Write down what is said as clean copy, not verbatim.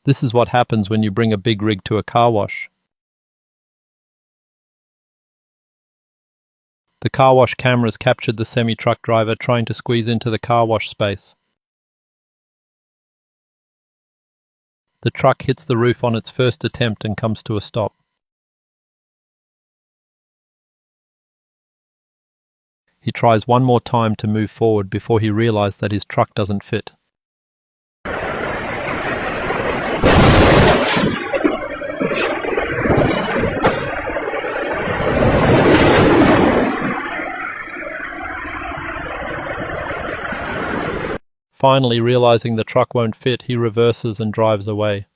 This is what happens when you bring a big rig to a car wash. The car wash cameras captured the semi-truck driver trying to squeeze into the car wash space. The truck hits the roof on its first attempt and comes to a stop. He tries one more time to move forward before he realizes that his truck doesn't fit. Finally, realizing the truck won't fit, he reverses and drives away.